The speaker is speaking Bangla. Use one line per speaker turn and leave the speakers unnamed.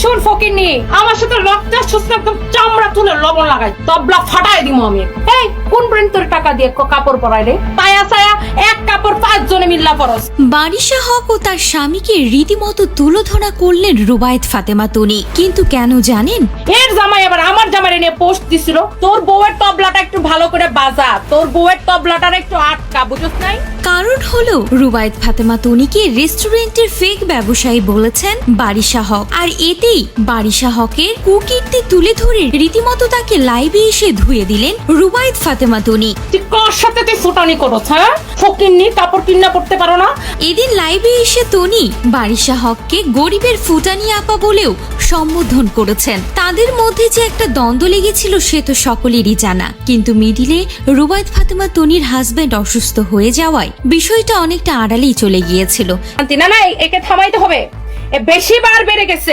শোন ফকিন্নি, আমার সাথে রক্ত শুষলে একদম চামড়া তুলে লবণ লাগাই, তবলা ফাটাই দিমু আমি। এই কোন ব্র্যান্ড তোর টাকা দিয়ে কাপড় পরাই রে? পায়া সায়া এক কাপড় 5 জনে মিল্লা পরস।
বারিশা হক ও তার স্বামীকে রীতিমতো তুলোধনা করলেন রুবায়েত ফাতেমা তনি। কিন্তু কেন জানেন?
এর জামাই আবার আমার জামাইরে নিয়ে পোস্ট দিছিল, তোর বউয়ের তবলাটা একটু ভালো করে বাজা, তোর বউয়ের তবলাটার একটু আটকা, বুঝছ নাই?
কারণ হলো রুবায়েত ফাতেমা তনিকে রেস্টুরেন্টের ফেক ব্যবসায়ী বলেছেন বারিশা হক, আর এতেই বারিশা হকের কুকীর্তি তুলে ধরে রীতিমতো তাকে লাইভে এসে ধুয়ে দিলেন রুবায়েত ফাতেমা তনি।
তুই কার সাথে তুই ফুটানি করছ? হ্যাঁ, ফকিন্নি, কাপড় কিনা পড়তে পারো না?
এদিন লাইভে এসে তনি বারিশা হককে গরিবের ফুটানি আপা বলেও সম্বোধন করেছেন। তাদের মধ্যে যে একটা দ্বন্দ্ব লেগেছিল সে তো সকলেরই জানা, কিন্তু মিডিলে রুবায়েত ফাতেমা তনির হাজবেন্ড অসুস্থ হয়ে যাওয়ায় বিষয়টা অনেকটা আড়ালেই চলে গিয়েছিল।
না না, একে থামাইতে হবে, এ বেশি বার বেড়ে গেছে।